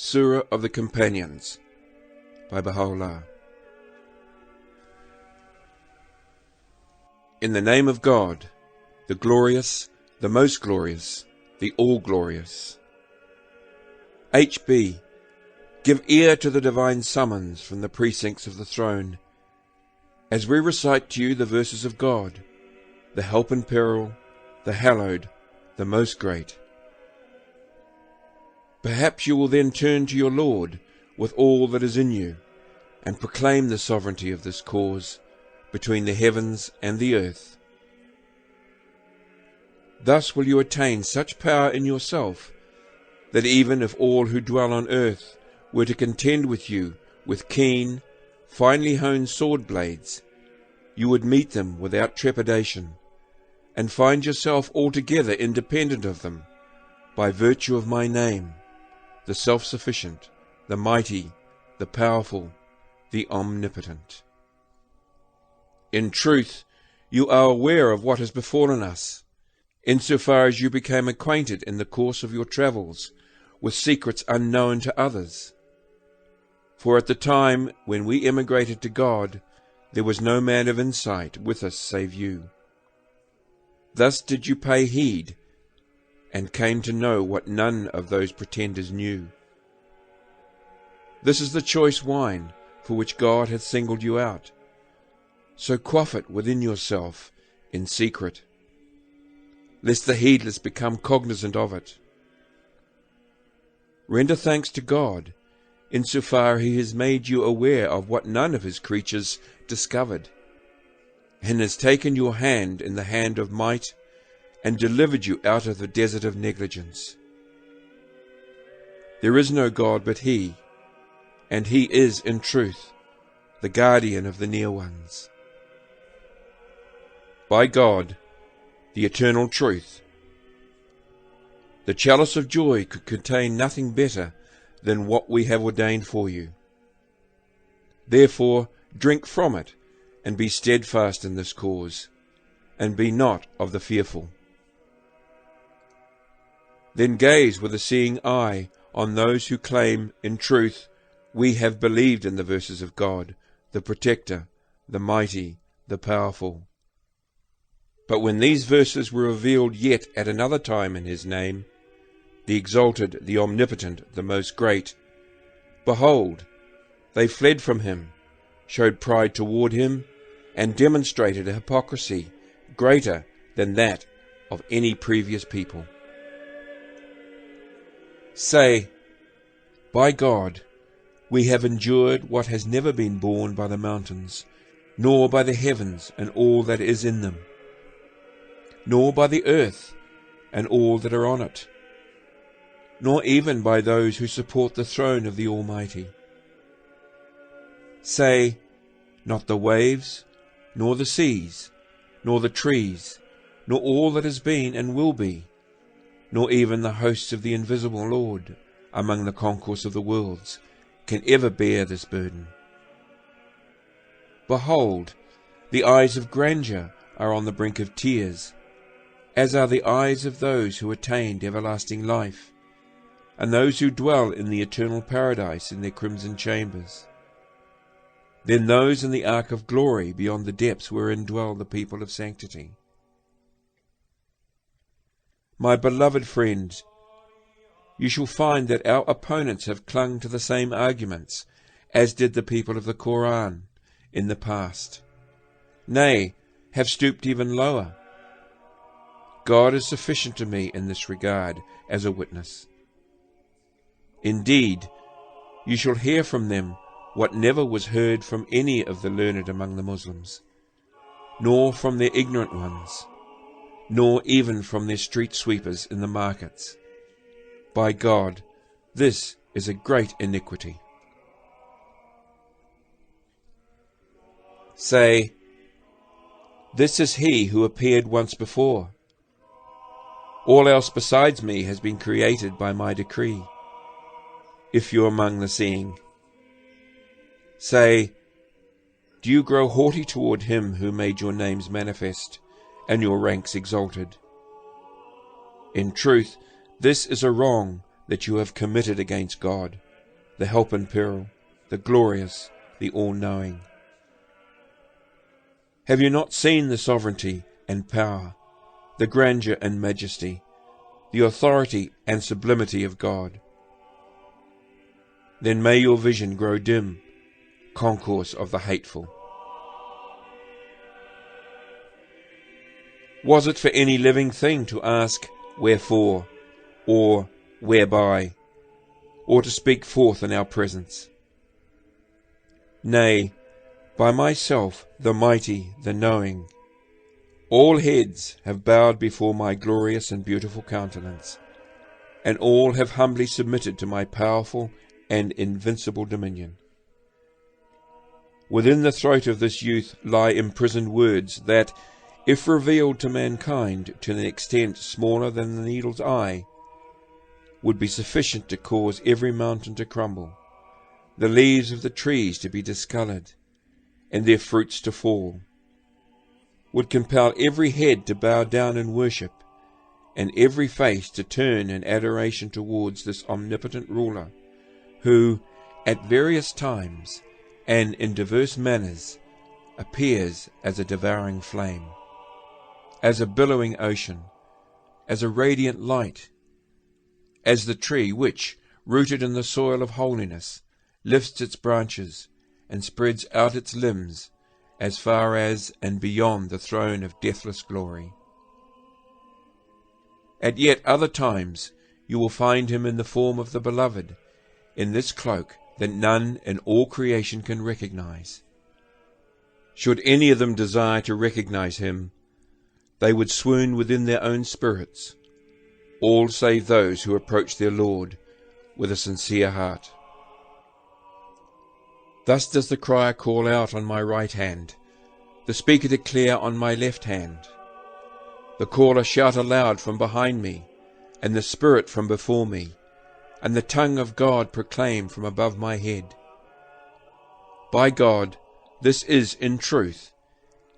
Surah of the Companions by Baha'u'llah. In the name of God, the glorious, the most glorious, the all-glorious. HB, give ear to the divine summons from the precincts of the throne, as we recite to you the verses of God, the help in peril, the hallowed, the most great. Perhaps you will then turn to your Lord with all that is in you, and proclaim the sovereignty of this cause between the heavens and the earth. Thus will you attain such power in yourself, that even if all who dwell on earth were to contend with you with keen, finely honed sword blades, you would meet them without trepidation, and find yourself altogether independent of them, by virtue of my name, the self-sufficient, the mighty, the powerful, the omnipotent. In truth, you are aware of what has befallen us, insofar as you became acquainted in the course of your travels with secrets unknown to others. For at the time when we emigrated to God, there was no man of insight with us save you. Thus did you pay heed, and came to know what none of those pretenders knew. This is the choice wine for which God hath singled you out. So quaff it within yourself in secret, lest the heedless become cognizant of it. Render thanks to God, insofar he has made you aware of what none of his creatures discovered, and has taken your hand in the hand of might, and delivered you out of the desert of negligence. There is no God but he, and he is in truth the guardian of the near ones. By God, the eternal truth, the chalice of joy could contain nothing better than what we have ordained for you. Therefore drink from it, and be steadfast in this cause, and be not of the fearful. Then gaze with a seeing eye on those who claim, in truth, we have believed in the verses of God, the Protector, the Mighty, the Powerful. But when these verses were revealed yet at another time in his name, the Exalted, the Omnipotent, the Most Great, behold, they fled from him, showed pride toward him, and demonstrated a hypocrisy greater than that of any previous people. Say, by God, we have endured what has never been borne by the mountains, nor by the heavens and all that is in them, nor by the earth and all that are on it, nor even by those who support the throne of the Almighty. Say, not the waves, nor the seas, nor the trees, nor all that has been and will be, nor even the hosts of the invisible Lord among the concourse of the worlds, can ever bear this burden. Behold, the eyes of grandeur are on the brink of tears, as are the eyes of those who attained everlasting life, and those who dwell in the eternal paradise in their crimson chambers. Then those in the ark of glory beyond the depths wherein dwell the people of sanctity. My beloved friends, you shall find that our opponents have clung to the same arguments as did the people of the Koran in the past, nay, have stooped even lower. God is sufficient to me in this regard as a witness. Indeed, you shall hear from them what never was heard from any of the learned among the Muslims, nor from their ignorant ones, nor even from their street sweepers in the markets. By God, this is a great iniquity. Say, this is he who appeared once before. All else besides me has been created by my decree, if you are among the seeing. Say, do you grow haughty toward him who made your names manifest, and your ranks exalted? In truth, this is a wrong that you have committed against God. the help in peril, the glorious, the all-knowing. Have you not seen the sovereignty and power, the grandeur and majesty, the authority and sublimity of God? Then may your vision grow dim, concourse of the hateful. Was it for any living thing to ask wherefore, or whereby, or to speak forth in our presence? Nay, by myself, the mighty, the knowing, all heads have bowed before my glorious and beautiful countenance, and all have humbly submitted to my powerful and invincible dominion. Within the throat of this youth lie imprisoned words that, if revealed to mankind to an extent smaller than the needle's eye, would be sufficient to cause every mountain to crumble, the leaves of the trees to be discoloured, and their fruits to fall, would compel every head to bow down in worship, and every face to turn in adoration towards this omnipotent ruler, who, at various times, and in diverse manners, appears as a devouring flame, as a billowing ocean, as a radiant light, as the tree which, rooted in the soil of holiness, lifts its branches and spreads out its limbs as far as and beyond the throne of deathless glory. At yet other times you will find him in the form of the Beloved, in this cloak that none in all creation can recognize. Should any of them desire to recognize him, they would swoon within their own spirits, all save those who approach their Lord with a sincere heart. Thus does the crier call out on my right hand, the speaker declare on my left hand, the caller shout aloud from behind me, and the Spirit from before me, and the tongue of God proclaim from above my head. By God, this is in truth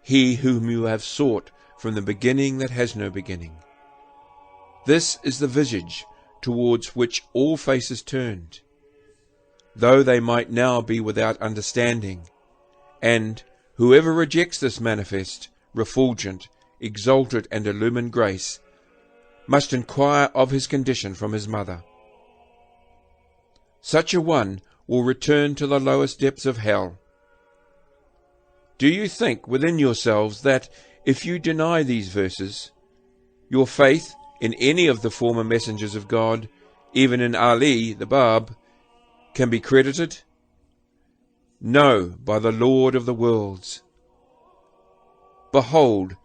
he whom you have sought from the beginning that has no beginning. This is the visage towards which all faces turned, though they might now be without understanding, and whoever rejects this manifest, refulgent, exalted, and illumined grace, must inquire of his condition from his mother. Such a one will return to the lowest depths of hell. Do you think within yourselves that, if you deny these verses, your faith in any of the former messengers of God, even in Ali, the Bab, can be credited? No, by the Lord of the worlds. Behold,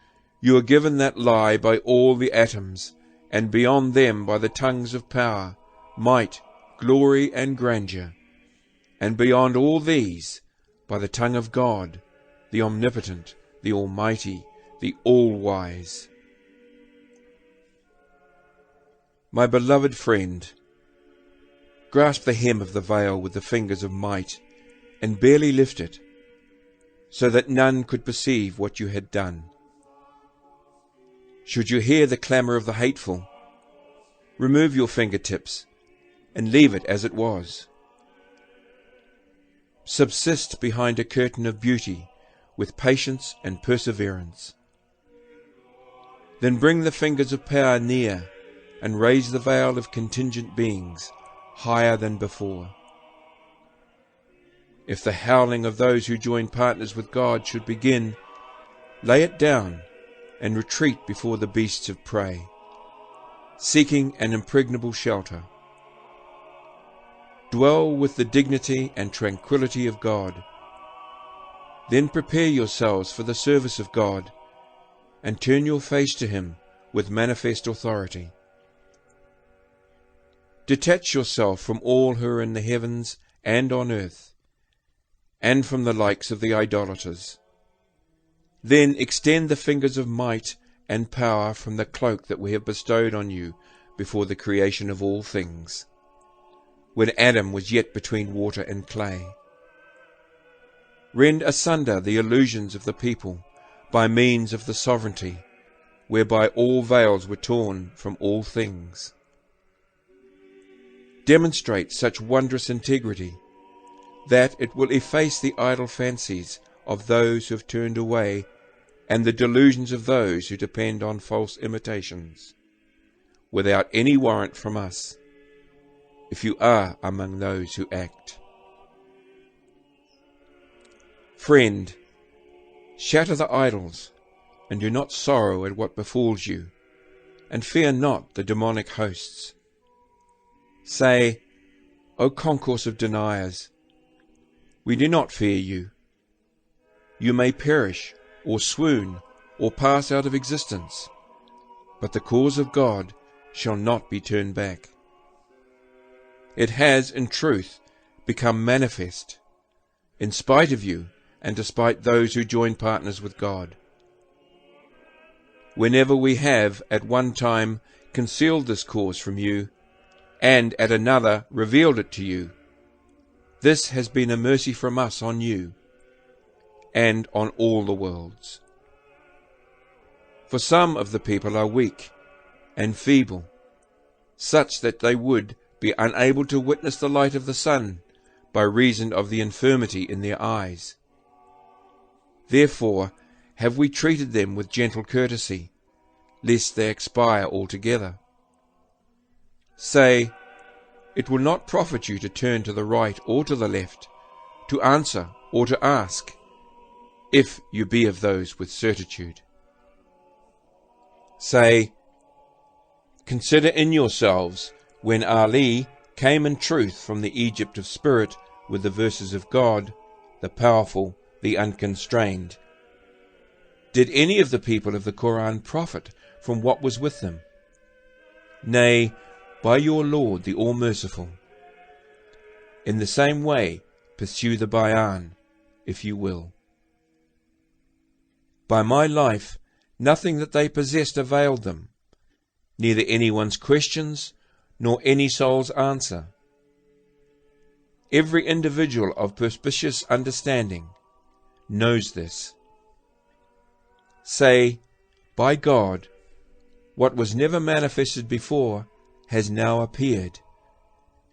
you are given that lie by all the atoms, and beyond them by the tongues of power, might, glory, and grandeur, and beyond all these by the tongue of God, the omnipotent, the almighty, the all-wise. My beloved friend, grasp the hem of the veil with the fingers of might, and barely lift it, so that none could perceive what you had done. Should you hear the clamour of the hateful, remove your fingertips, and leave it as it was. Subsist behind a curtain of beauty, with patience and perseverance. Then bring the fingers of power near, and raise the veil of contingent beings higher than before. If the howling of those who join partners with God should begin, lay it down and retreat before the beasts of prey, seeking an impregnable shelter. Dwell with the dignity and tranquility of God. Then prepare yourselves for the service of God, and turn your face to him with manifest authority. Detach yourself from all who are in the heavens and on earth, and from the likes of the idolaters. Then extend the fingers of might and power from the cloak that we have bestowed on you before the creation of all things, when Adam was yet between water and clay. Rend asunder the illusions of the people by means of the sovereignty, whereby all veils were torn from all things. demonstrate such wondrous integrity that it will efface the idle fancies of those who have turned away and the delusions of those who depend on false imitations, without any warrant from us, if you are among those who act. Friend, shatter the idols, and do not sorrow at what befalls you, and fear not the demonic hosts. Say, O concourse of deniers, we do not fear you. You may perish, or swoon, or pass out of existence, but the cause of God shall not be turned back. It has, in truth, become manifest, in spite of you, and despite those who join partners with God. Whenever we have at one time concealed this cause from you, and at another revealed it to you, this has been a mercy from us on you, and on all the worlds. For some of the people are weak and feeble, such that they would be unable to witness the light of the sun by reason of the infirmity in their eyes. Therefore have we treated them with gentle courtesy, lest they expire altogether. Say, it will not profit you to turn to the right or to the left, to answer or to ask, if you be of those with certitude. Say, consider in yourselves when Ali came in truth from the Egypt of spirit with the verses of God, the powerful, the unconstrained. Did any of the people of the Quran profit from what was with them? Nay, by your Lord the All-Merciful. In the same way, pursue the Bayan, if you will. By my life, nothing that they possessed availed them, neither anyone's questions, nor any soul's answer. Every individual of perspicacious understanding knows this. Say, by God, what was never manifested before has now appeared,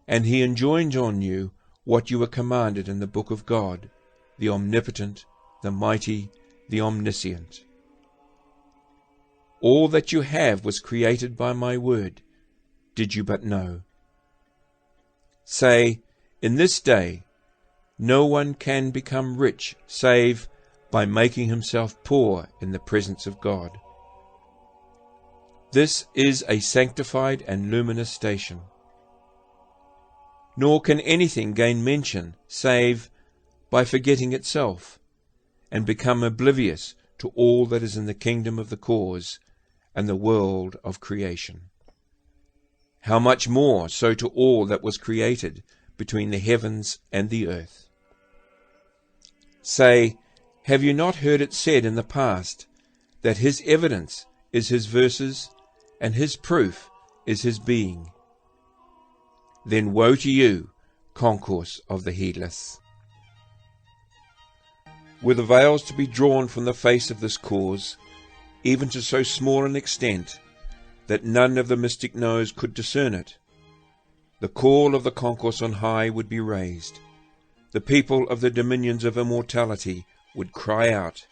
and he enjoins on you what you were commanded in the book of God, the omnipotent, the mighty, the omniscient. All that you have was created by my word, did you but know. Say, in this day, no one can become rich save by making himself poor in the presence of God. This is a sanctified and luminous station. Nor can anything gain mention save by forgetting itself, and become oblivious to all that is in the kingdom of the cause and the world of creation. How much more so to all that was created between the heavens and the earth? Say, have you not heard it said in the past that his evidence is his verses, and his proof is his being? Then woe to you, concourse of the heedless. Were the veils to be drawn from the face of this cause, even to so small an extent that none of the mystic knows could discern it, the call of the concourse on high would be raised, the people of the dominions of immortality would cry out,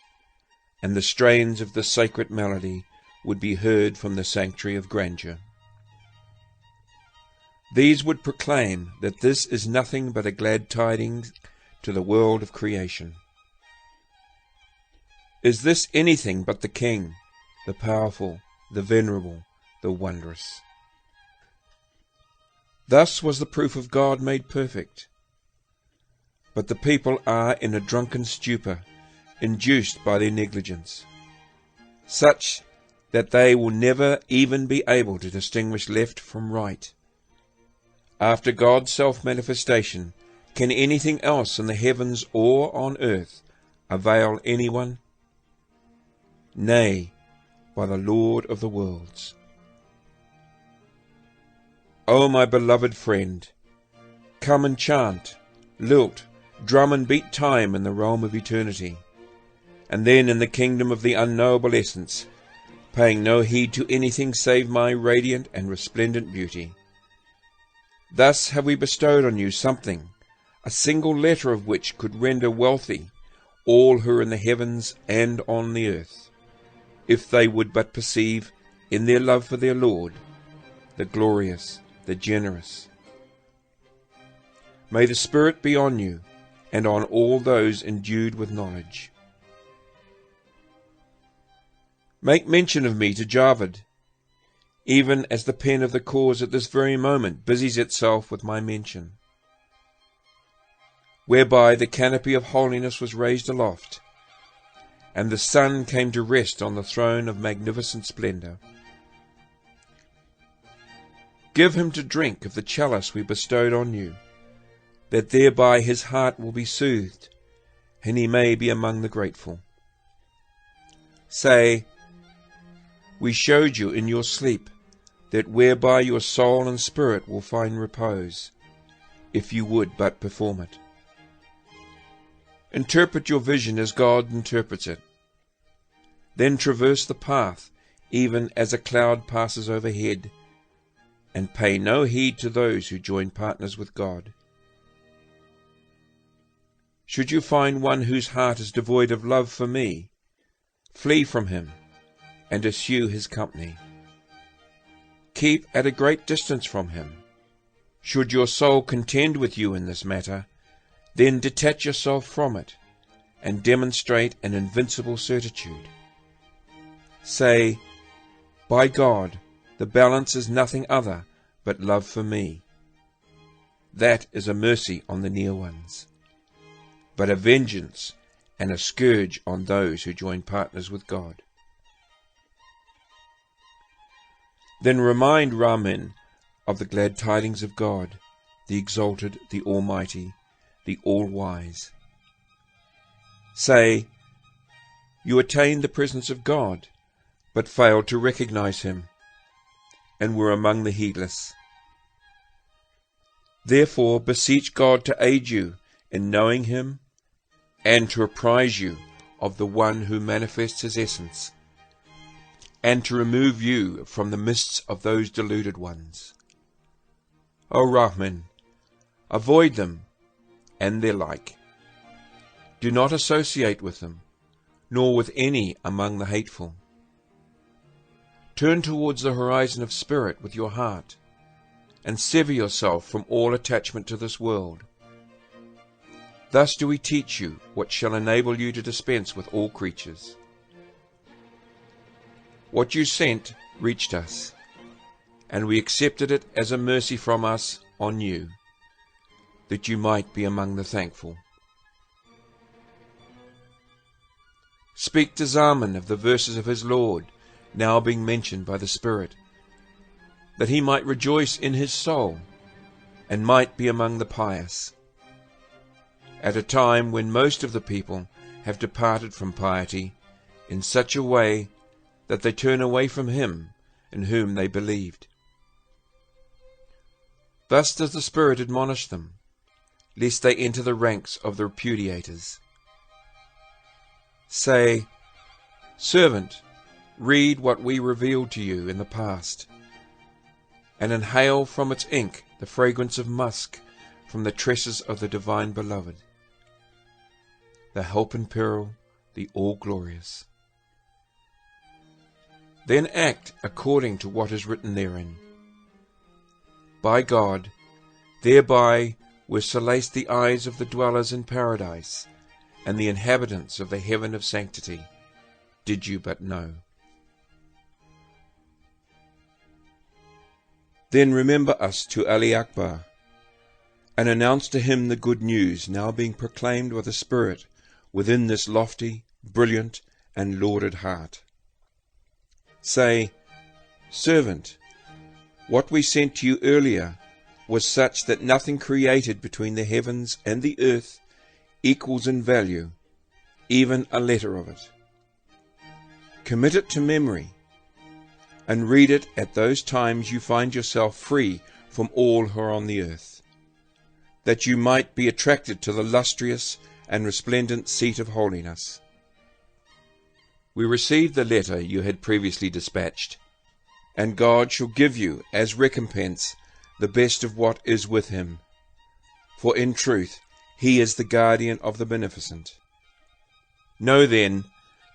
and the strains of the sacred melody would be heard from the sanctuary of grandeur. These would proclaim that this is nothing but a glad tidings to the world of creation. Is this anything but the King, the powerful, the venerable, the wondrous? Thus was the proof of God made perfect. But the people are in a drunken stupor, induced by their negligence, such that they will never even be able to distinguish left from right. After God's self-manifestation, can anything else in the heavens or on earth avail anyone? Nay, by the Lord of the worlds. O my beloved friend, come and chant, lilt, drum and beat time in the realm of eternity, and then in the kingdom of the unknowable essence, paying no heed to anything save my radiant and resplendent beauty. Thus have we bestowed on you something, a single letter of which could render wealthy all who are in the heavens and on the earth, if they would but perceive in their love for their Lord, the glorious, the generous. May the Spirit be on you, and on all those endued with knowledge. Make mention of me to Javid, even as the pen of the cause at this very moment busies itself with my mention, whereby the canopy of holiness was raised aloft, and the sun came to rest on the throne of magnificent splendour. Give him to drink of the chalice we bestowed on you, that thereby his heart will be soothed, and he may be among the grateful. Say, we showed you in your sleep, that whereby your soul and spirit will find repose, if you would but perform it. Interpret your vision as God interprets it. Then traverse the path, even as a cloud passes overhead, and pay no heed to those who join partners with God. Should you find one whose heart is devoid of love for me, flee from him, and eschew his company. Keep at a great distance from him. Should your soul contend with you in this matter, then detach yourself from it, and demonstrate an invincible certitude. Say, by God, the balance is nothing other but love for me. That is a mercy on the near ones, but a vengeance and a scourge on those who join partners with God. Then remind Ramin of the glad tidings of God, the exalted, the almighty, the all-wise. Say, you attained the presence of God, but failed to recognize him, and were among the heedless. Therefore beseech God to aid you in knowing him, and to apprise you of the one who manifests his essence, and to remove you from the mists of those deluded ones. O Rahman, avoid them and their like. Do not associate with them, nor with any among the hateful. Turn towards the horizon of spirit with your heart, and sever yourself from all attachment to this world. Thus do we teach you what shall enable you to dispense with all creatures. What you sent reached us, and we accepted it as a mercy from us on you, that you might be among the thankful. Speak to Zaman of the verses of his Lord, now being mentioned by the Spirit, that he might rejoice in his soul, and might be among the pious, at a time when most of the people have departed from piety in such a way that they turn away from him in whom they believed. Thus does the Spirit admonish them, lest they enter the ranks of the repudiators. Say, servant, read what we revealed to you in the past, and inhale from its ink the fragrance of musk from the tresses of the divine beloved, the help in peril, the all-glorious. Then act according to what is written therein. By God, thereby were solaced the eyes of the dwellers in paradise, and the inhabitants of the heaven of sanctity, did you but know. Then remember us to Ali Akbar, and announce to him the good news now being proclaimed by the Spirit within this lofty, brilliant, and lauded heart. Say, servant, what we sent to you earlier was such that nothing created between the heavens and the earth equals in value, even a letter of it. Commit it to memory, and read it at those times you find yourself free from all who are on the earth, that you might be attracted to the lustrous and resplendent seat of holiness. We received the letter you had previously dispatched, and God shall give you as recompense the best of what is with him, for in truth he is the guardian of the beneficent. Know then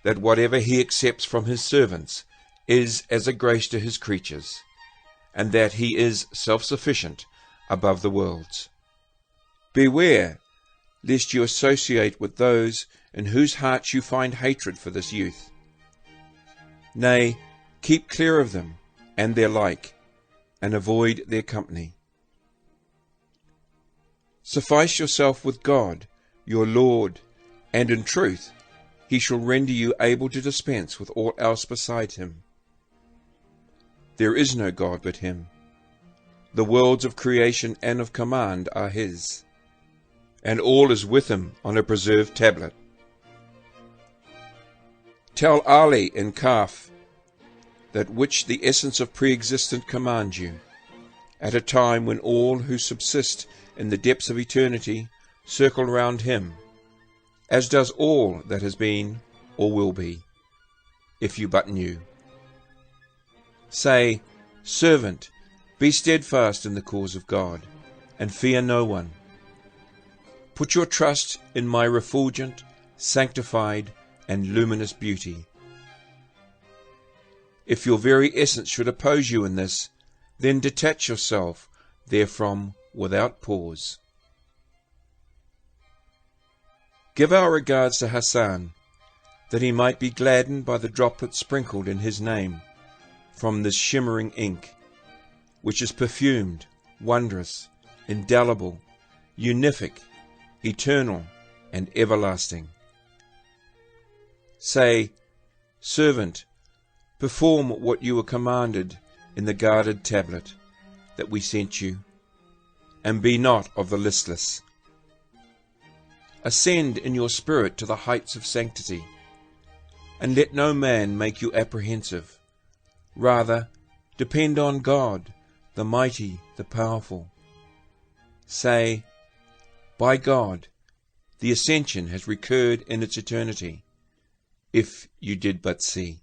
that whatever he accepts from his servants is as a grace to his creatures, and that he is self-sufficient above the worlds. Beware lest you associate with those in whose hearts you find hatred for this youth. Nay, keep clear of them and their like, and avoid their company. Suffice yourself with God, your Lord, and in truth he shall render you able to dispense with all else beside him. There is no God but him. The worlds of creation and of command are his, and all is with him on a preserved tablet. Tell Ali in Kaf that which the essence of pre-existent commands you, at a time when all who subsist in the depths of eternity circle round him, as does all that has been or will be, if you but knew. Say, servant, be steadfast in the cause of God, and fear no one. Put your trust in my refulgent, sanctified, and luminous beauty. If your very essence should oppose you in this, then detach yourself therefrom without pause. Give our regards to Hassan, that he might be gladdened by the droplets sprinkled in his name from this shimmering ink, which is perfumed, wondrous, indelible, unific, eternal, and everlasting. Say, servant, perform what you were commanded in the guarded tablet that we sent you, and be not of the listless. Ascend in your spirit to the heights of sanctity, and let no man make you apprehensive. Rather, depend on God, the mighty, the powerful. Say, by God, the ascension has recurred in its eternity, if you did but see.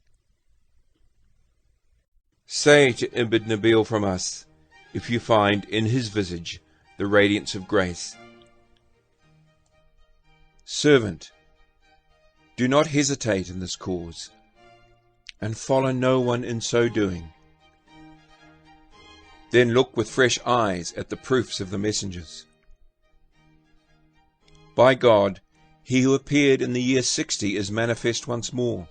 Say to Ibn Nabil from us, if you find in his visage the radiance of grace. Servant, do not hesitate in this cause, and follow no one in so doing. Then look with fresh eyes at the proofs of the messengers. By God, he who appeared in the year 60 is manifest once more.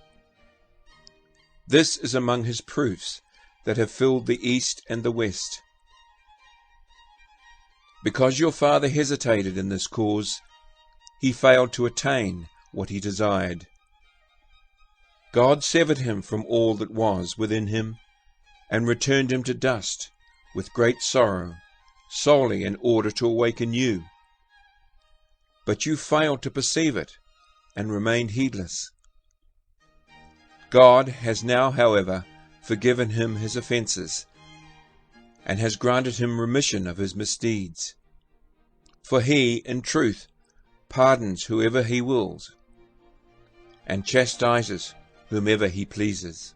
This is among his proofs that have filled the east and the west. Because your father hesitated in this cause, he failed to attain what he desired. God severed him from all that was within him, and returned him to dust with great sorrow, solely in order to awaken you. But you failed to perceive it, and remained heedless. God has now, however, forgiven him his offences, and has granted him remission of his misdeeds. For he, in truth, pardons whoever he wills, and chastises whomever he pleases.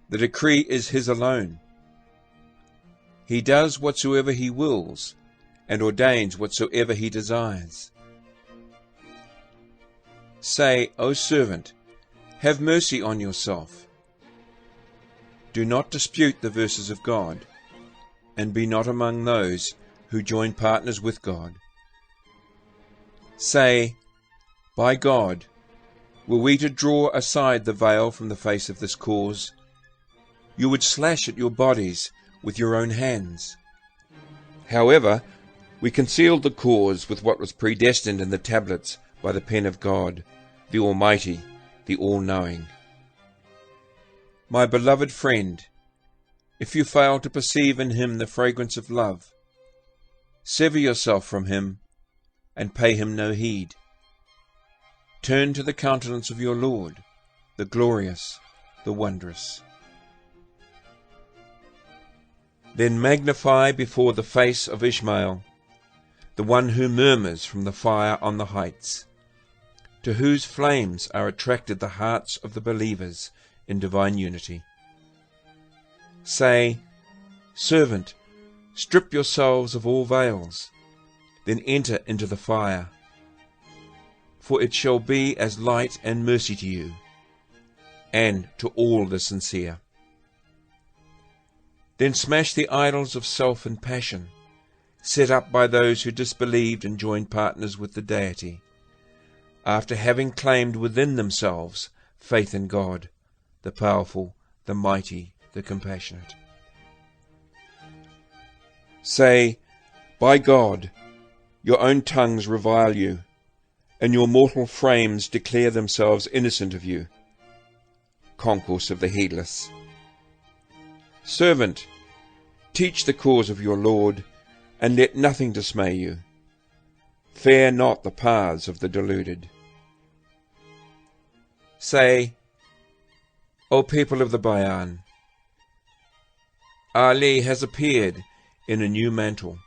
The decree is his alone. He does whatsoever he wills, and ordains whatsoever he desires. Say, O servant, have mercy on yourself. Do not dispute the verses of God, and be not among those who join partners with God. Say, by God, were we to draw aside the veil from the face of this cause, you would slash at your bodies with your own hands. However, we concealed the cause with what was predestined in the tablets by the pen of God, the Almighty, the All-Knowing. My beloved friend, if you fail to perceive in him the fragrance of love, sever yourself from him, and pay him no heed. Turn to the countenance of your Lord, the glorious, the wondrous. Then magnify before the face of Ishmael, the one who murmurs from the fire on the heights, to whose flames are attracted the hearts of the believers in divine unity. Say, Servant, strip yourselves of all veils, then enter into the fire, for it shall be as light and mercy to you, and to all the sincere. Then smash the idols of self and passion, set up by those who disbelieved and joined partners with the deity, after having claimed within themselves faith in God, the powerful, the mighty, the compassionate. Say, by God, your own tongues revile you, and your mortal frames declare themselves innocent of you. Concourse of the heedless. Servant, teach the cause of your Lord, and let nothing dismay you. Fear not the paths of the deluded. Say, O people of the Bayan, Ali has appeared in a new mantle.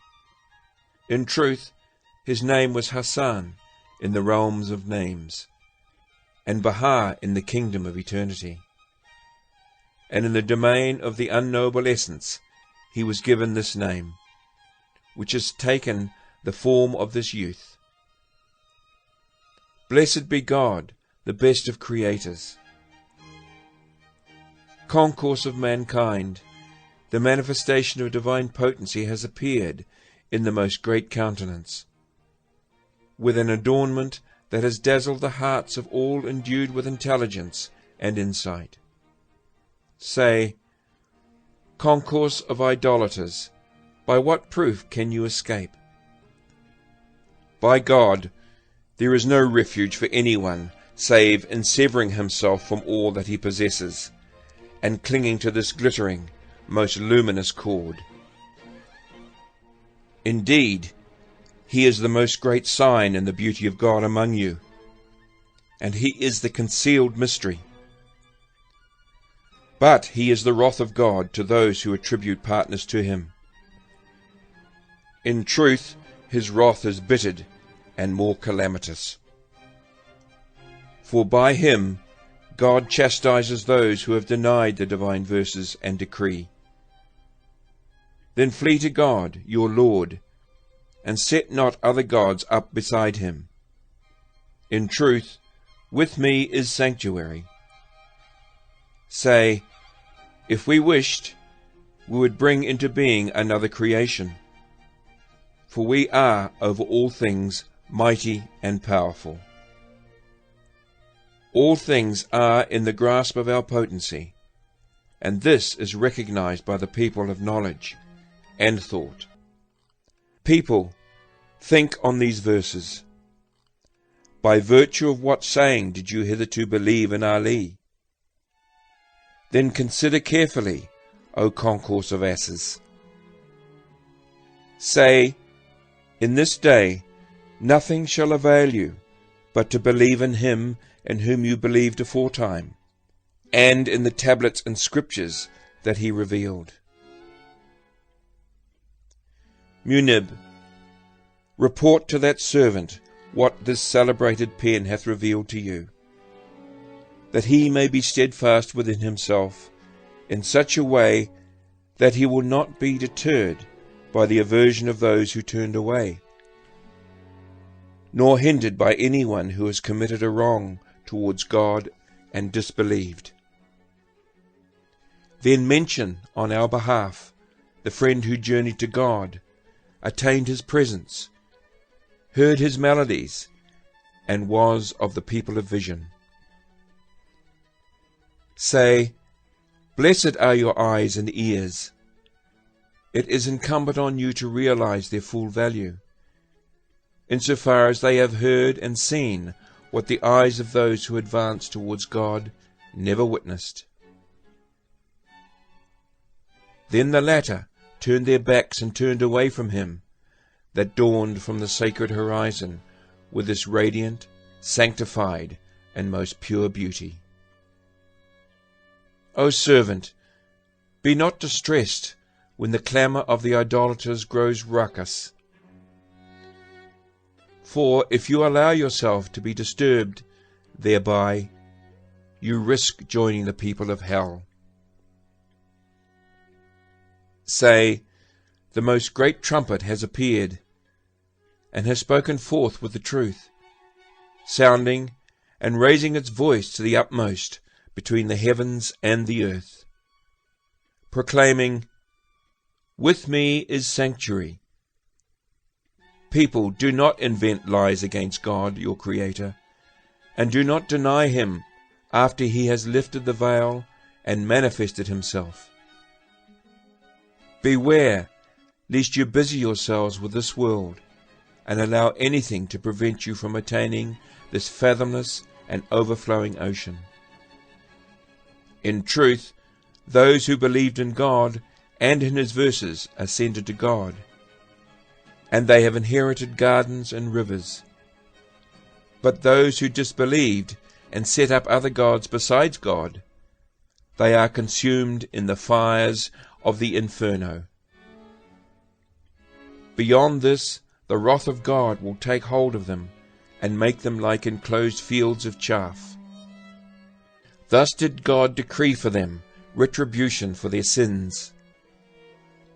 In truth, his name was Hassan in the realms of names, and Baha in the kingdom of eternity. And in the domain of the unknowable essence, he was given this name, which has taken the form of this youth. Blessed be God, the best of creators. Concourse of mankind, the manifestation of divine potency has appeared in the most great countenance, with an adornment that has dazzled the hearts of all endued with intelligence and insight. Say, concourse of idolaters, by what proof can you escape? By God, there is no refuge for anyone save in severing himself from all that he possesses, and clinging to this glittering, most luminous cord. Indeed, he is the most great sign in the beauty of God among you, and he is the concealed mystery. But he is the wrath of God to those who attribute partners to him. In truth, his wrath is bitter and more calamitous. For by him God chastises those who have denied the divine verses and decree. Then flee to God, your Lord, and set not other gods up beside him. In truth, with me is sanctuary. Say, if we wished, we would bring into being another creation, for we are over all things mighty and powerful. All things are in the grasp of our potency, and this is recognized by the people of knowledge and thought. People, think on these verses. By virtue of what saying did you hitherto believe in Ali? Then consider carefully, O concourse of asses. Say, in this day nothing shall avail you but to believe in him in whom you believed aforetime, and in the tablets and scriptures that he revealed. Munib, report to that servant what this celebrated pen hath revealed to you, that he may be steadfast within himself in such a way that he will not be deterred by the aversion of those who turned away, nor hindered by anyone who has committed a wrong towards God and disbelieved. Then mention on our behalf the friend who journeyed to God, attained his presence, heard his melodies, and was of the people of vision. Say, blessed are your eyes and ears. It is incumbent on you to realize their full value, insofar as they have heard and seen what the eyes of those who advance towards God never witnessed. Then the latter turned their backs and turned away from him that dawned from the sacred horizon with this radiant, sanctified, and most pure beauty. O servant, be not distressed when the clamour of the idolaters grows raucous. For if you allow yourself to be disturbed thereby, you risk joining the people of hell. Say, the most great trumpet has appeared, and has spoken forth with the truth, sounding and raising its voice to the utmost between the heavens and the earth, proclaiming, "With me is sanctuary." People, do not invent lies against God, your Creator, and do not deny him after he has lifted the veil and manifested himself. Beware lest you busy yourselves with this world and allow anything to prevent you from attaining this fathomless and overflowing ocean. In truth, those who believed in God and in his verses ascended to God, and they have inherited gardens and rivers. But those who disbelieved and set up other gods besides God, they are consumed in the fires of the inferno. Beyond this, the wrath of God will take hold of them and make them like enclosed fields of chaff. Thus did God decree for them retribution for their sins.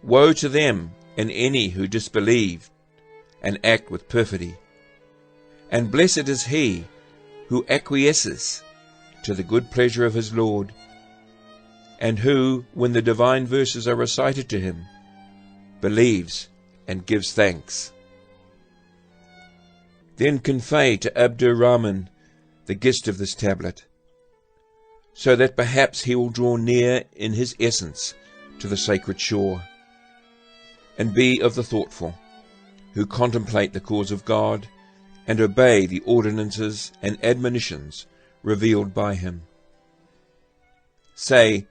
Woe to them and any who disbelieve and act with perfidy. And blessed is he who acquiesces to the good pleasure of his Lord, and who, when the divine verses are recited to him, believes and gives thanks. Then convey to Abdur-Rahman the gist of this tablet, so that perhaps he will draw near in his essence to the sacred shore, and be of the thoughtful, who contemplate the cause of God, and obey the ordinances and admonitions revealed by him. Say,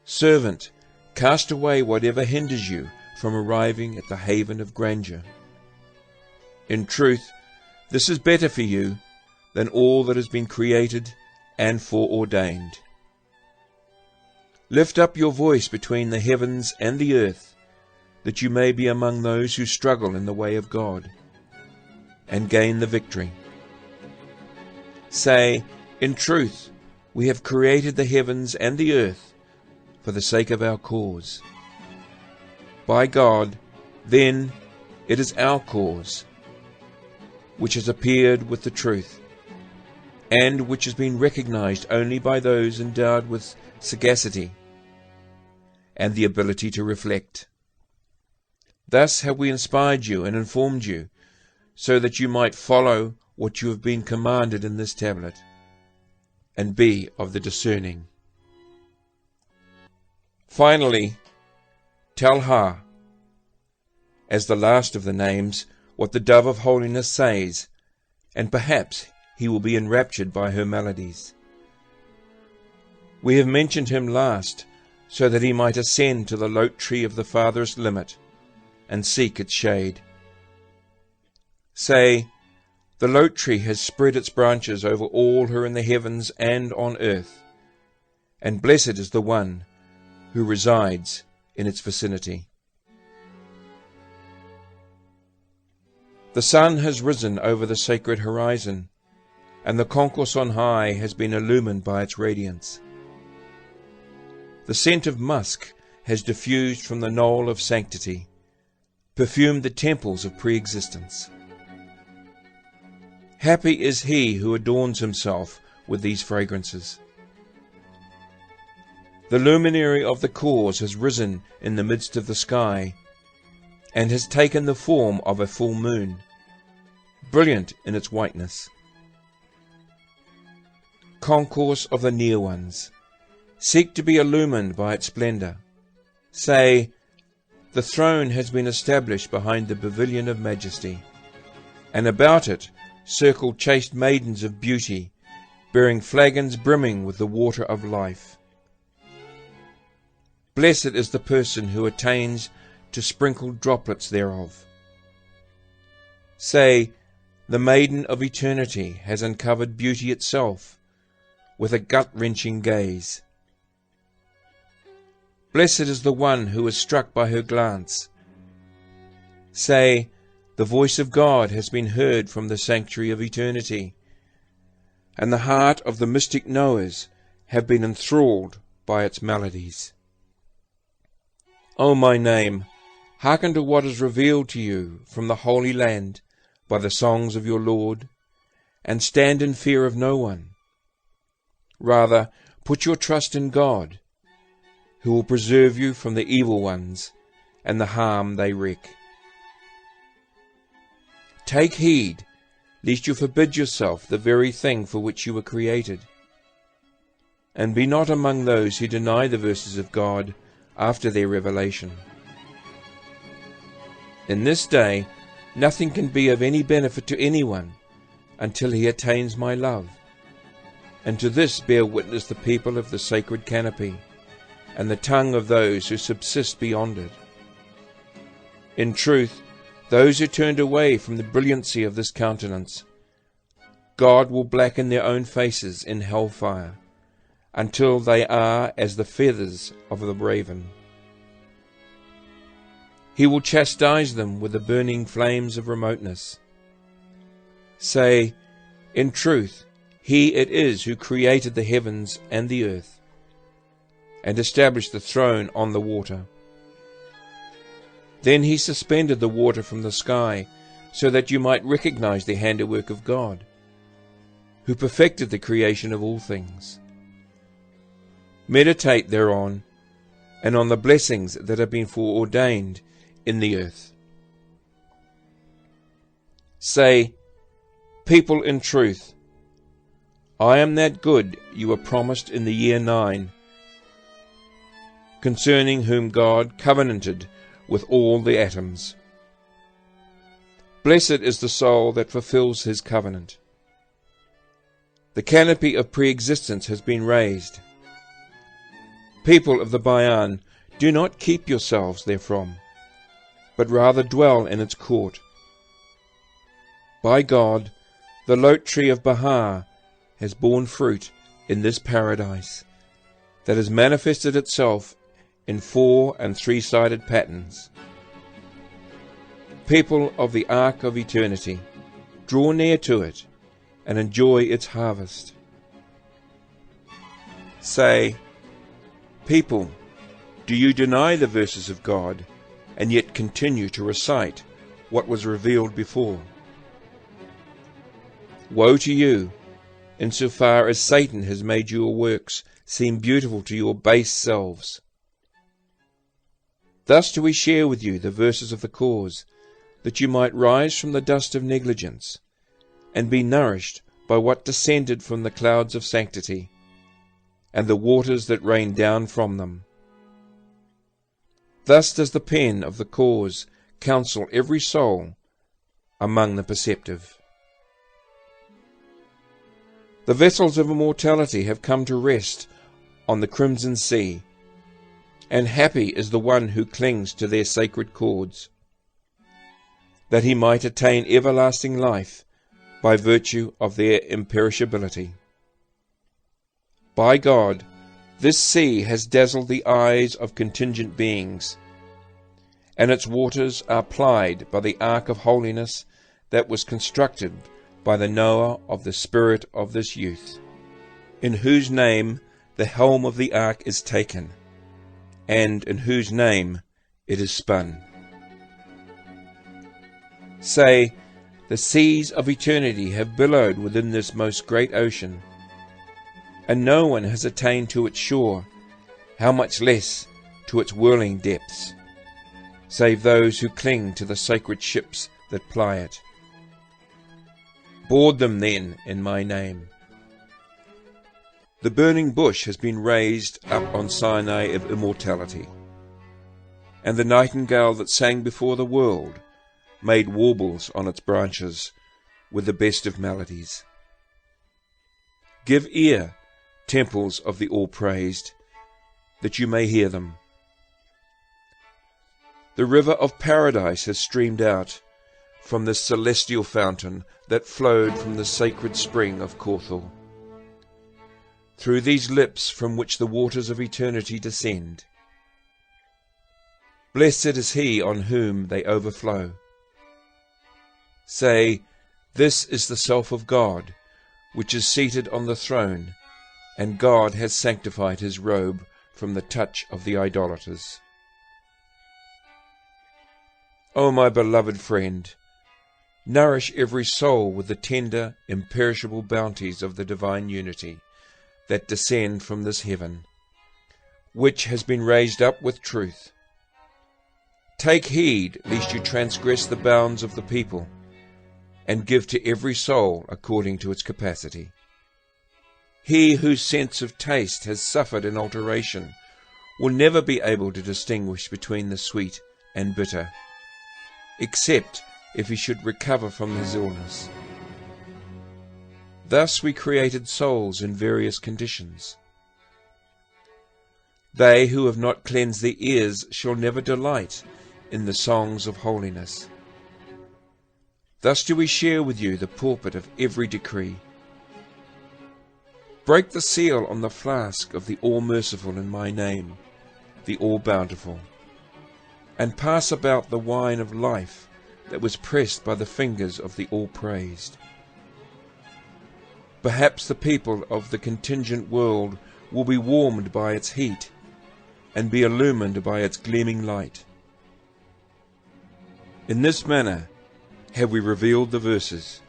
"Servant, cast away whatever hinders you from arriving at the haven of grandeur. In truth, this is better for you than all that has been created and foreordained. Lift up your voice between the heavens and the earth, that you may be among those who struggle in the way of God, and gain the victory. Say, in truth, we have created the heavens and the earth for the sake of our cause. By God, then, it is our cause, which has appeared with the truth, and which has been recognized only by those endowed with sagacity and the ability to reflect. Thus have we inspired you and informed you, so that you might follow what you have been commanded in this tablet, and be of the discerning. Finally, tell her, as the last of the names, what the Dove of Holiness says, and perhaps he will be enraptured by her melodies. We have mentioned him last, so that he might ascend to the lote tree of the farthest limit, and seek its shade. Say, the lote tree has spread its branches over all who are in the heavens and on earth, and blessed is the one who resides in its vicinity. The sun has risen over the sacred horizon, and the concourse on high has been illumined by its radiance. The scent of musk has diffused from the knoll of sanctity, perfumed the temples of pre-existence. Happy is he who adorns himself with these fragrances. The luminary of the cause has risen in the midst of the sky, and has taken the form of a full moon, brilliant in its whiteness. Concourse of the near ones, seek to be illumined by its splendor. Say, the throne has been established behind the pavilion of majesty, and about it circle chaste maidens of beauty, bearing flagons brimming with the water of life. Blessed is the person who attains to sprinkled droplets thereof. Say, the maiden of eternity has uncovered beauty itself with a gut-wrenching gaze. Blessed is the one who is struck by her glance. Say, the voice of God has been heard from the sanctuary of eternity, and the heart of the mystic knowers have been enthralled by its melodies. O my name, hearken to what is revealed to you from the Holy Land by the songs of your Lord, and stand in fear of no one. Rather, put your trust in God, who will preserve you from the evil ones and the harm they wreak. Take heed, lest you forbid yourself the very thing for which you were created. And be not among those who deny the verses of God after their revelation. In this day, nothing can be of any benefit to anyone until he attains my love. And to this bear witness the people of the sacred canopy, and the tongue of those who subsist beyond it. In truth, those who turned away from the brilliancy of this countenance, God will blacken their own faces in hellfire, until they are as the feathers of the raven. He will chastise them with the burning flames of remoteness. Say, in truth, He it is who created the heavens and the earth, and established the throne on the water. Then He suspended the water from the sky, so that you might recognize the handiwork of God, who perfected the creation of all things. Meditate thereon, and on the blessings that have been foreordained in the earth. Say, people in truth, I am that good you were promised in the year 9, concerning whom God covenanted with all the atoms. Blessed is the soul that fulfills His covenant. The canopy of pre-existence has been raised. People of the Bayan, do not keep yourselves therefrom, but rather dwell in its court. By God, the lote tree of Baha has borne fruit in this paradise that has manifested itself in 4- and 3-sided patterns. People of the Ark of Eternity, draw near to it and enjoy its harvest. Say, people, do you deny the verses of God and yet continue to recite what was revealed before? Woe to you, insofar as Satan has made your works seem beautiful to your base selves. Thus do we share with you the verses of the cause, that you might rise from the dust of negligence, and be nourished by what descended from the clouds of sanctity, and the waters that rained down from them. Thus does the pen of the cause counsel every soul among the perceptive. The vessels of immortality have come to rest on the crimson sea, and happy is the one who clings to their sacred cords, that he might attain everlasting life by virtue of their imperishability. By God, this sea has dazzled the eyes of contingent beings, and its waters are plied by the ark of holiness that was constructed by the knower of the spirit of this youth, in whose name the helm of the ark is taken, and in whose name it is spun. Say, the seas of eternity have billowed within this most great ocean, and no one has attained to its shore, how much less to its whirling depths, save those who cling to the sacred ships that ply it. Board them then in my name. The burning bush has been raised up on Sinai of immortality, and the nightingale that sang before the world made warbles on its branches with the best of melodies. Give ear, temples of the All-Praised, that you may hear them. The river of paradise has streamed out from this celestial fountain that flowed from the sacred spring of Kothel, through these lips from which the waters of eternity descend. Blessed is he on whom they overflow. Say, this is the self of God, which is seated on the throne, and God has sanctified his robe from the touch of the idolaters. O my beloved friend, nourish every soul with the tender, imperishable bounties of the divine unity that descend from this heaven, which has been raised up with truth. Take heed lest you transgress the bounds of the people, and give to every soul according to its capacity. He whose sense of taste has suffered an alteration will never be able to distinguish between the sweet and bitter, except if he should recover from his illness. Thus we created souls in various conditions. They who have not cleansed their ears shall never delight in the songs of holiness. Thus do we share with you the pulpit of every decree. Break the seal on the flask of the All-Merciful in my name, the All-Bountiful, and pass about the wine of life that was pressed by the fingers of the All-Praised. Perhaps the people of the contingent world will be warmed by its heat, and be illumined by its gleaming light. In this manner have we revealed the verses,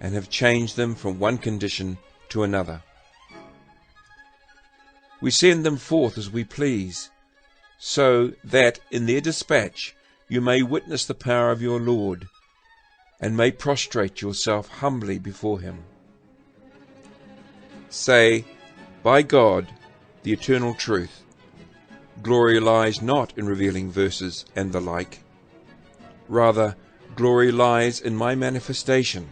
and have changed them from one condition to another. We send them forth as we please, so that in their dispatch you may witness the power of your Lord, and may prostrate yourself humbly before him. Say, by God, the eternal truth, glory lies not in revealing verses and the like. Rather, glory lies in my manifestation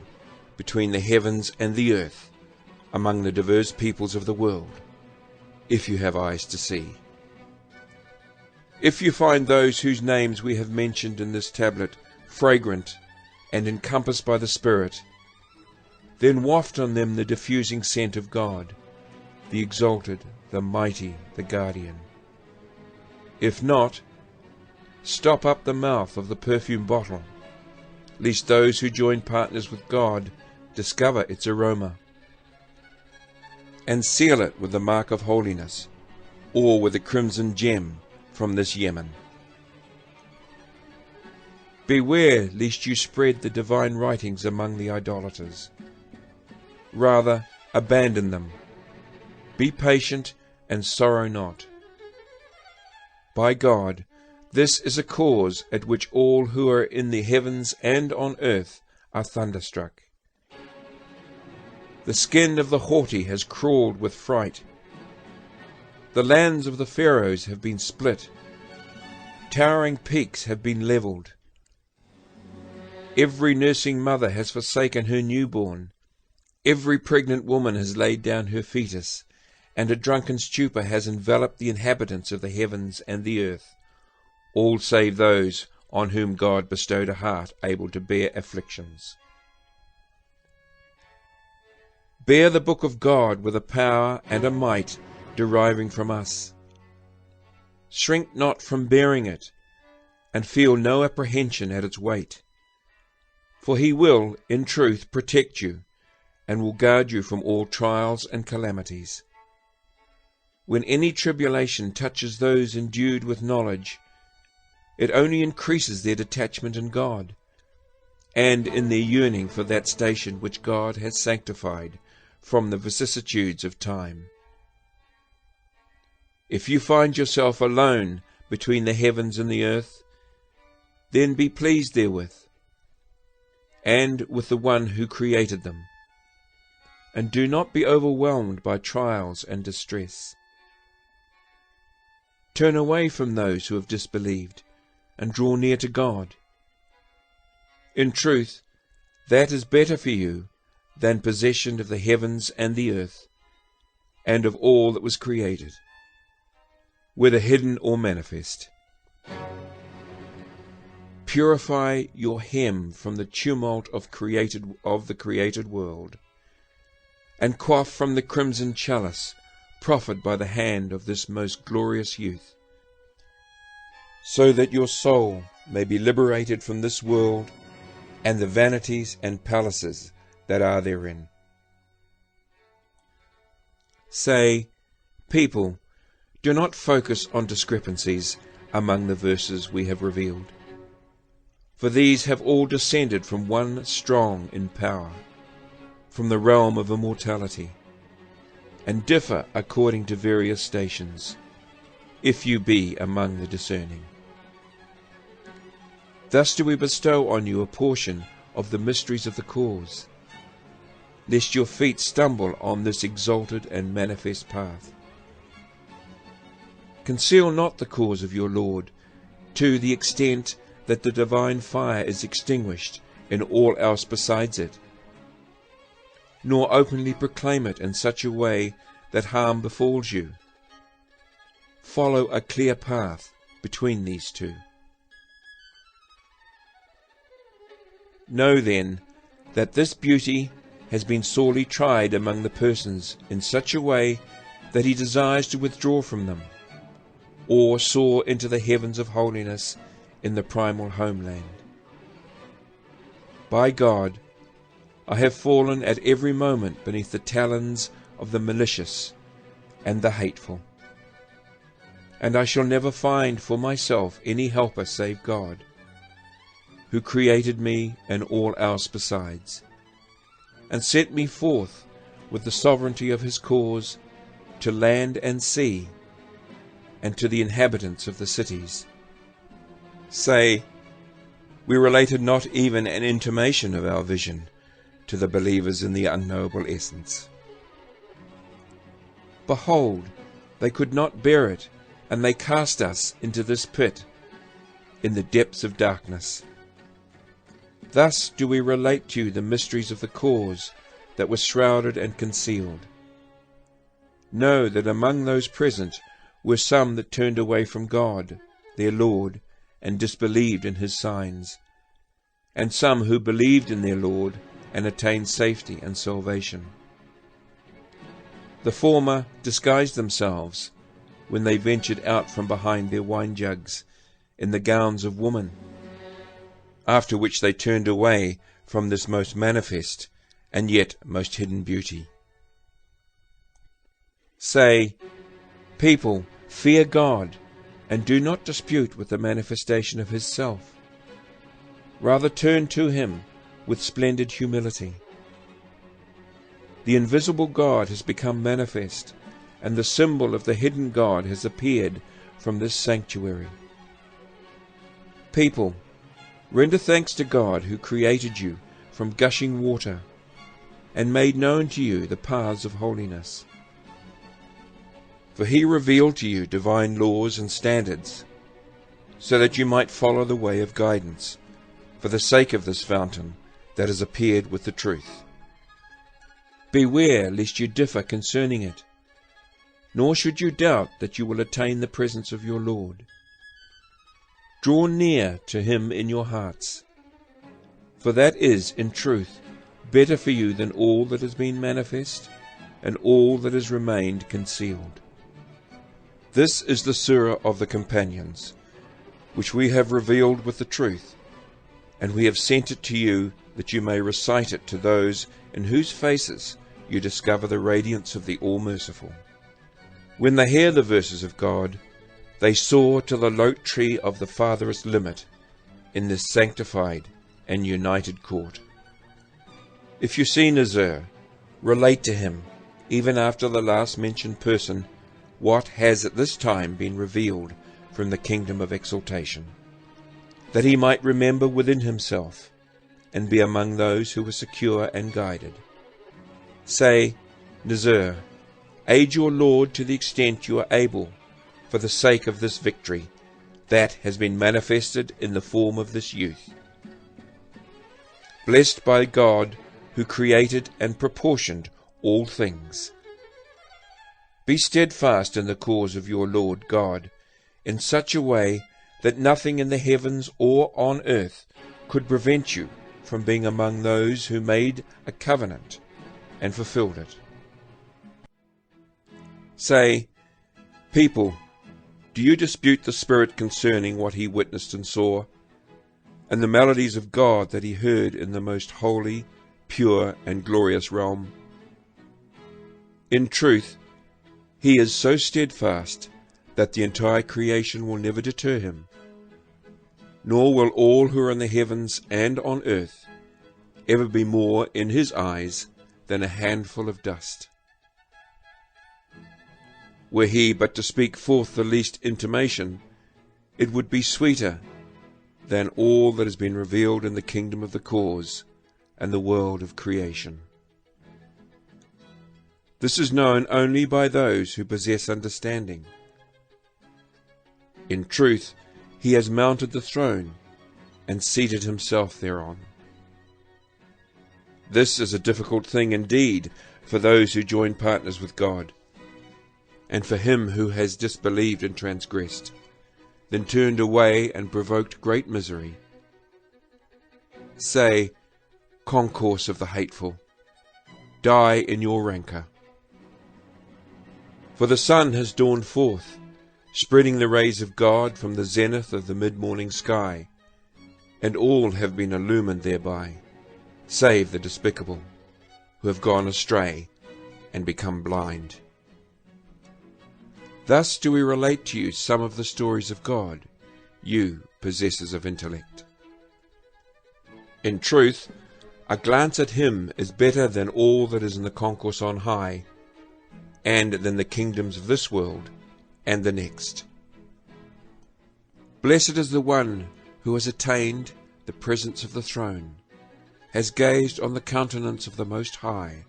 between the heavens and the earth, among the diverse peoples of the world, if you have eyes to see. If you find those whose names we have mentioned in this tablet fragrant and encompassed by the Spirit, then waft on them the diffusing scent of God, the exalted, the mighty, the guardian. If not, stop up the mouth of the perfume bottle, lest those who join partners with God discover its aroma, and seal it with the mark of holiness, or with a crimson gem from this Yemen. Beware lest you spread the divine writings among the idolaters. Rather, abandon them. Be patient and sorrow not. By God, this is a cause at which all who are in the heavens and on earth are thunderstruck. The skin of the haughty has crawled with fright. The lands of the pharaohs have been split. Towering peaks have been levelled. Every nursing mother has forsaken her newborn. Every pregnant woman has laid down her fetus, and a drunken stupor has enveloped the inhabitants of the heavens and the earth, all save those on whom God bestowed a heart able to bear afflictions. Bear the book of God with a power and a might deriving from us. Shrink not from bearing it, and feel no apprehension at its weight. For he will, in truth, protect you, and will guard you from all trials and calamities. When any tribulation touches those endued with knowledge, it only increases their detachment in God, and in their yearning for that station which God has sanctified from the vicissitudes of time. If you find yourself alone between the heavens and the earth, then be pleased therewith, and with the one who created them, and do not be overwhelmed by trials and distress. Turn away from those who have disbelieved, and draw near to God. In truth, that is better for you than possession of the heavens and the earth, and of all that was created, whether hidden or manifest. Purify your hem from the tumult of the created world, and quaff from the crimson chalice proffered by the hand of this most glorious youth, so that your soul may be liberated from this world and the vanities and palaces that are therein. Say, people, do not focus on discrepancies among the verses we have revealed. For these have all descended from one strong in power, from the realm of immortality, and differ according to various stations, if you be among the discerning. Thus do we bestow on you a portion of the mysteries of the cause, lest your feet stumble on this exalted and manifest path. Conceal not the cause of your Lord, to the extent that the divine fire is extinguished in all else besides it, nor openly proclaim it in such a way that harm befalls you. Follow a clear path between these two. Know then that this beauty has been sorely tried among the persons in such a way that he desires to withdraw from them, or soar into the heavens of holiness in the primal homeland. By God, I have fallen at every moment beneath the talons of the malicious and the hateful, and I shall never find for myself any helper save God, who created me and all else besides, and sent me forth with the sovereignty of his cause to land and sea, and to the inhabitants of the cities. Say, we related not even an intimation of our vision to the believers in the unknowable essence. Behold, they could not bear it, and they cast us into this pit, in the depths of darkness. Thus do we relate to you the mysteries of the cause that were shrouded and concealed. Know that among those present were some that turned away from God, their Lord, and disbelieved in his signs, and some who believed in their Lord and attained safety and salvation. The former disguised themselves when they ventured out from behind their wine jugs in the gowns of women, after which they turned away from this most manifest and yet most hidden beauty. Say, people, fear God, and do not dispute with the manifestation of his self. Rather turn to him with splendid humility. The invisible God has become manifest, and the symbol of the hidden God has appeared from this sanctuary. People, render thanks to God who created you from gushing water, and made known to you the paths of holiness. For he revealed to you divine laws and standards, so that you might follow the way of guidance, for the sake of this fountain that has appeared with the truth. Beware lest you differ concerning it, nor should you doubt that you will attain the presence of your Lord. Draw near to him in your hearts, for that is, in truth, better for you than all that has been manifest, and all that has remained concealed. This is the Surah of the Companions, which we have revealed with the truth, and we have sent it to you that you may recite it to those in whose faces you discover the radiance of the All-Merciful. When they hear the verses of God, they soar to the lote tree of the farthest limit in this sanctified and united court. If you see Nazir, relate to him, even after the last mentioned person, what has at this time been revealed from the kingdom of exaltation, that he might remember within himself, and be among those who were secure and guided. Say, Nazir, aid your Lord to the extent you are able, for the sake of this victory that has been manifested in the form of this youth. Blessed by God, who created and proportioned all things. Be steadfast in the cause of your Lord God, in such a way that nothing in the heavens or on earth could prevent you from being among those who made a covenant and fulfilled it. Say, people, do you dispute the Spirit concerning what he witnessed and saw, and the melodies of God that he heard in the most holy, pure, and glorious realm? In truth, he is so steadfast that the entire creation will never deter him. nor will all who are in the heavens and on earth ever be more in his eyes than a handful of dust. Were he but to speak forth the least intimation, it would be sweeter than all that has been revealed in the kingdom of the cause and the world of creation. This is known only by those who possess understanding. In truth, he has mounted the throne and seated himself thereon. This is a difficult thing indeed for those who join partners with God, and for him who has disbelieved and transgressed, then turned away and provoked great misery. Say, concourse of the hateful, die in your rancour. For the sun has dawned forth, spreading the rays of God from the zenith of the mid-morning sky, and all have been illumined thereby, save the despicable, who have gone astray and become blind. Thus do we relate to you some of the stories of God, you possessors of intellect. In truth, a glance at him is better than all that is in the concourse on high, and than the kingdoms of this world and the next. Blessed is the one who has attained the presence of the throne, has gazed on the countenance of the Most High,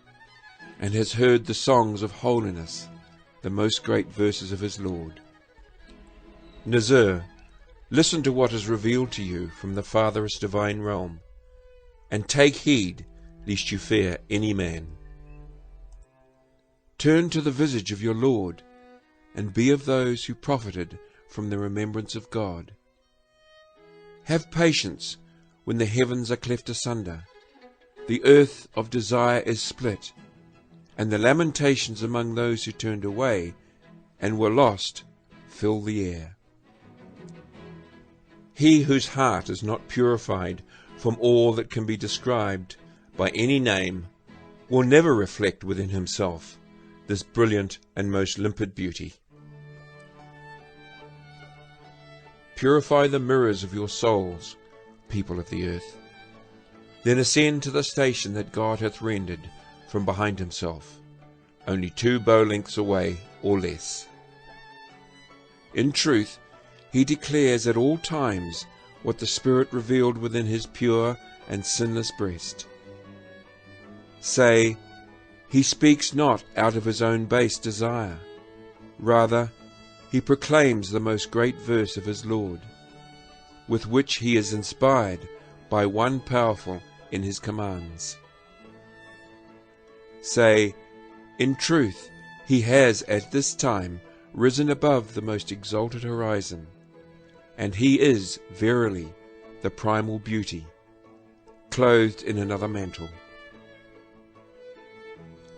and has heard the songs of holiness, the most great verses of his Lord. Nazir, listen to what is revealed to you from the farthest divine realm, and take heed lest you fear any man. Turn to the visage of your Lord, and be of those who profited from the remembrance of God. Have patience when the heavens are cleft asunder, the earth of desire is split, and the lamentations among those who turned away and were lost fill the air. He whose heart is not purified from all that can be described by any name will never reflect within himself this brilliant and most limpid beauty. Purify the mirrors of your souls, people of the earth. Then ascend to the station that God hath rendered from behind himself, only 2 bow lengths away or less. In truth, he declares at all times what the Spirit revealed within his pure and sinless breast. Say, he speaks not out of his own base desire. Rather, he proclaims the most great verse of his Lord, with which he is inspired by one powerful in his commands. Say, in truth, he has at this time risen above the most exalted horizon, and he is, verily, the primal beauty, clothed in another mantle.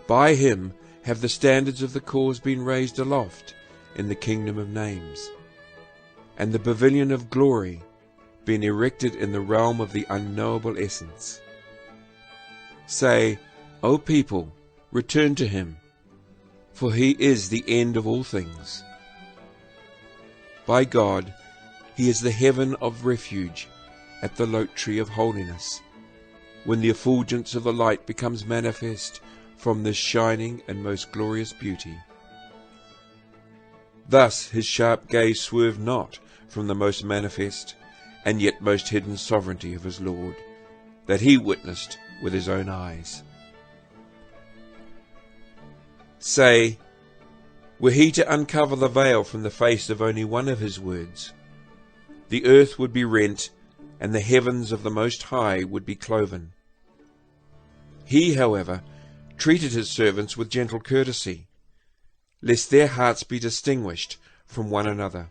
By him have the standards of the cause been raised aloft in the kingdom of names, and the pavilion of glory been erected in the realm of the unknowable essence. Say, O people, return to him, for he is the end of all things. By God, he is the heaven of refuge at the lote tree of holiness, when the effulgence of the light becomes manifest from this shining and most glorious beauty. Thus his sharp gaze swerved not from the most manifest and yet most hidden sovereignty of his Lord, that he witnessed with his own eyes. Say, were he to uncover the veil from the face of only one of his words, the earth would be rent, and the heavens of the Most High would be cloven. He, however, treated his servants with gentle courtesy, lest their hearts be distinguished from one another,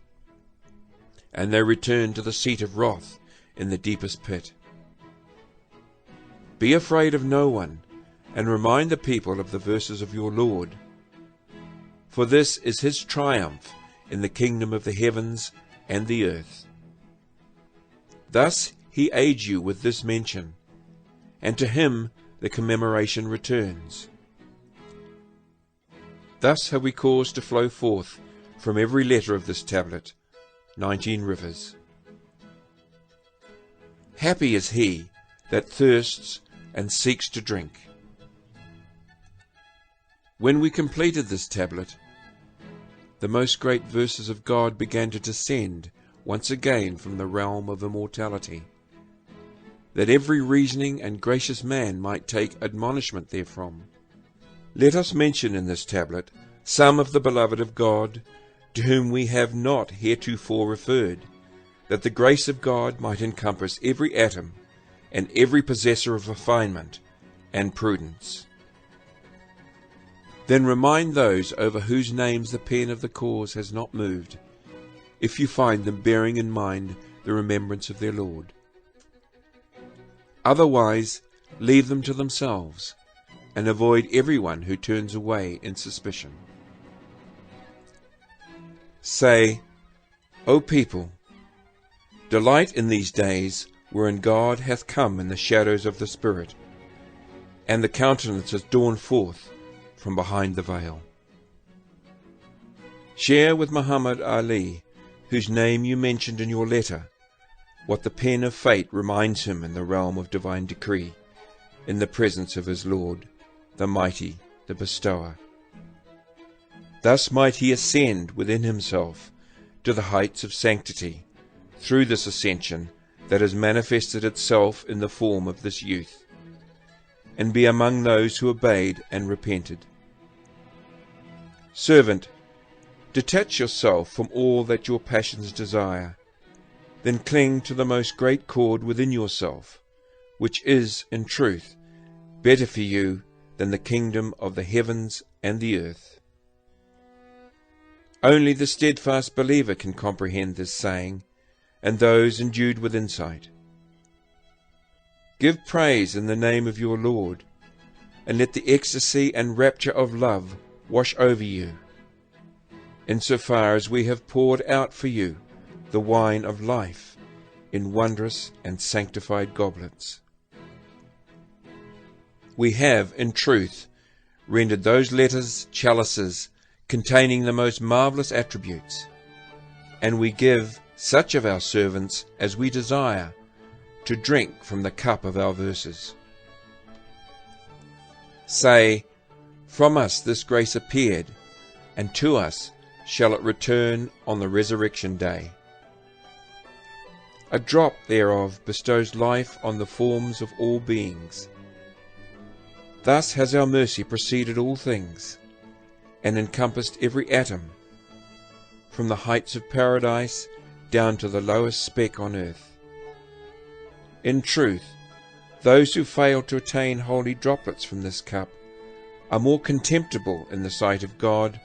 and they returned to the seat of wrath in the deepest pit. Be afraid of no one, and remind the people of the verses of your Lord, for this is his triumph in the kingdom of the heavens and the earth. Thus he aids you with this mention, and to him the commemoration returns. Thus have we caused to flow forth from every letter of this tablet 19 rivers. Happy is he that thirsts and seeks to drink. When we completed this tablet, the most great verses of God began to descend once again from the realm of immortality, that every reasoning and gracious man might take admonishment therefrom. Let us mention in this tablet some of the beloved of God, to whom we have not heretofore referred, that the grace of God might encompass every atom and every possessor of refinement and prudence. Then remind those over whose names the pen of the cause has not moved, if you find them bearing in mind the remembrance of their Lord. Otherwise, leave them to themselves, and avoid everyone who turns away in suspicion. Say, O people, delight in these days wherein God hath come in the shadows of the Spirit, and the countenance has dawned forth from behind the veil. Share with Muhammad Ali, whose name you mentioned in your letter, what the pen of fate reminds him in the realm of divine decree, in the presence of his Lord, the mighty, the bestower. Thus might he ascend within himself to the heights of sanctity, through this ascension that has manifested itself in the form of this youth, and be among those who obeyed and repented. Servant, detach yourself from all that your passions desire, then cling to the most great cord within yourself, which is, in truth, better for you than the kingdom of the heavens and the earth. Only the steadfast believer can comprehend this saying, and those endued with insight. Give praise in the name of your Lord, and let the ecstasy and rapture of love wash over you, insofar as we have poured out for you the wine of life in wondrous and sanctified goblets. We have, in truth, rendered those letters chalices containing the most marvellous attributes, and we give such of our servants as we desire to drink from the cup of our verses. Say, from us this grace appeared, and to us shall it return on the resurrection day. A drop thereof bestows life on the forms of all beings. Thus has our mercy preceded all things, and encompassed every atom, from the heights of paradise down to the lowest speck on earth. In truth, those who fail to attain holy droplets from this cup are more contemptible in the sight of God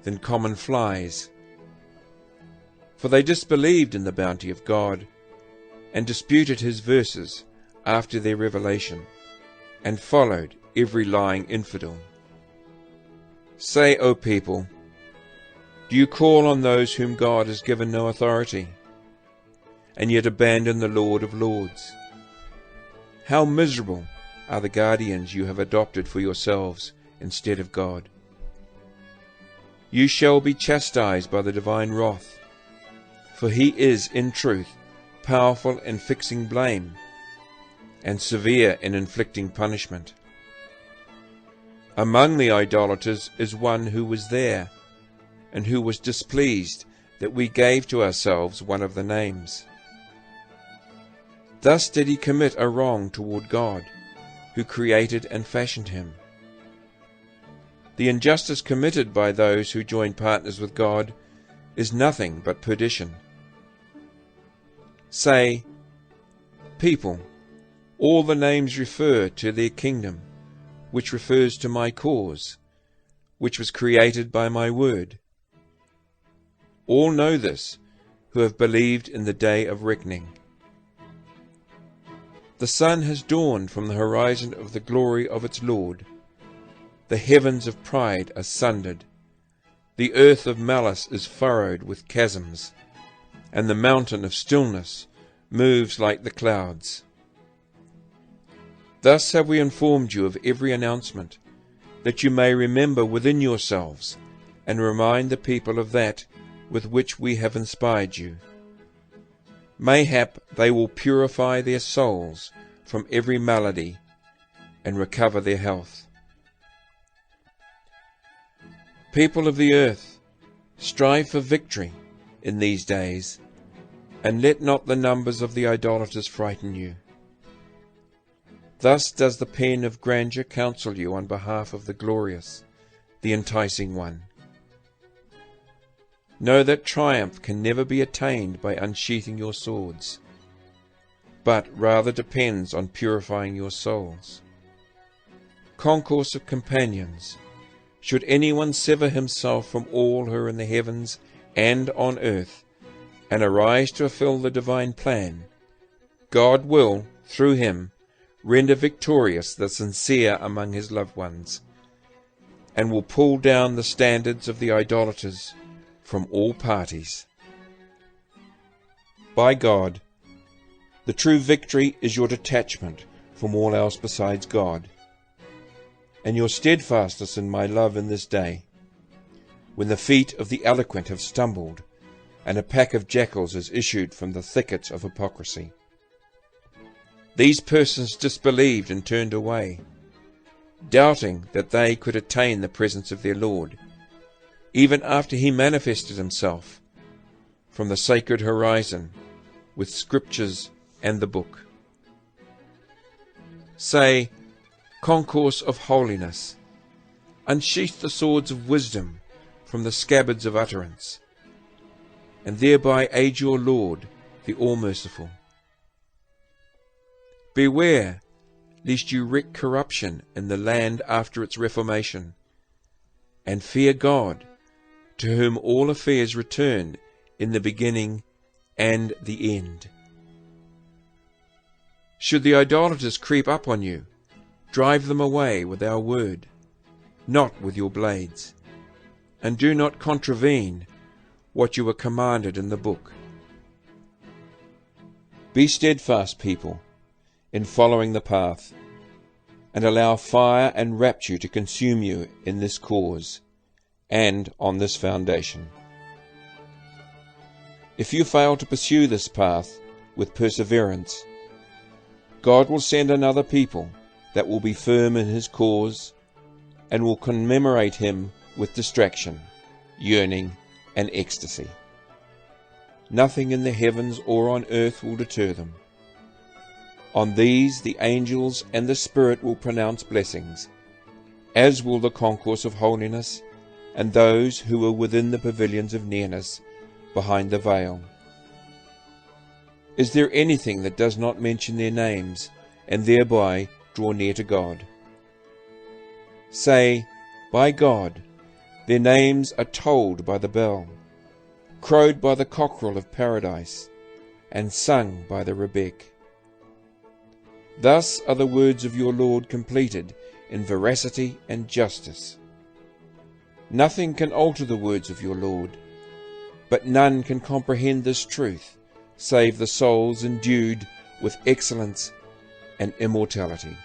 than common flies, for they disbelieved in the bounty of God, and disputed his verses after their revelation, and followed every lying infidel. Say, O people, do you call on those whom God has given no authority, and yet abandon the Lord of Lords? How miserable are the guardians you have adopted for yourselves instead of God. You shall be chastised by the divine wrath, for he is, in truth, powerful in fixing blame, and severe in inflicting punishment. Among the idolaters is one who was there, and who was displeased that we gave to ourselves one of the names. Thus did he commit a wrong toward God, who created and fashioned him. The injustice committed by those who join partners with God is nothing but perdition. Say, people, all the names refer to their kingdom, which refers to my cause, which was created by my word. All know this, who have believed in the day of reckoning. The sun has dawned from the horizon of the glory of its Lord. The heavens of pride are sundered. The earth of malice is furrowed with chasms, and the mountain of stillness moves like the clouds. Thus have we informed you of every announcement, that you may remember within yourselves, and remind the people of that with which we have inspired you. Mayhap they will purify their souls from every malady and recover their health. People of the earth, strive for victory in these days, and let not the numbers of the idolaters frighten you. Thus does the pen of grandeur counsel you on behalf of the glorious, the enticing one. Know that triumph can never be attained by unsheathing your swords, but rather depends on purifying your souls. Concourse of companions, should anyone sever himself from all who are in the heavens and on earth, and arise to fulfill the divine plan, God will, through him, render victorious the sincere among his loved ones, and will pull down the standards of the idolaters from all parties. By God, the true victory is your detachment from all else besides God, and your steadfastness in my love in this day, when the feet of the eloquent have stumbled, and a pack of jackals has issued from the thickets of hypocrisy. These persons disbelieved and turned away, doubting that they could attain the presence of their Lord, even after he manifested himself from the sacred horizon with scriptures and the book. Say, concourse of holiness, unsheath the swords of wisdom from the scabbards of utterance, and thereby aid your Lord, the All-Merciful. Beware, lest you wreak corruption in the land after its reformation, and fear God, to whom all affairs return in the beginning and the end. Should the idolaters creep up on you, drive them away with our word, not with your blades, and do not contravene what you were commanded in the book. Be steadfast, people, in following the path, and allow fire and rapture to consume you in this cause, and on this foundation. If you fail to pursue this path with perseverance, God will send another people that will be firm in his cause, and will commemorate him with distraction, yearning, and ecstasy. Nothing in the heavens or on earth will deter them. On these the angels and the Spirit will pronounce blessings, as will the concourse of holiness, and those who are within the pavilions of nearness, behind the veil. Is there anything that does not mention their names, and thereby draw near to God? Say, by God, their names are tolled by the bell, crowed by the cockerel of paradise, and sung by the rebeck. Thus are the words of your Lord completed in veracity and justice. Nothing can alter the words of your Lord, but none can comprehend this truth, save the souls endued with excellence and immortality.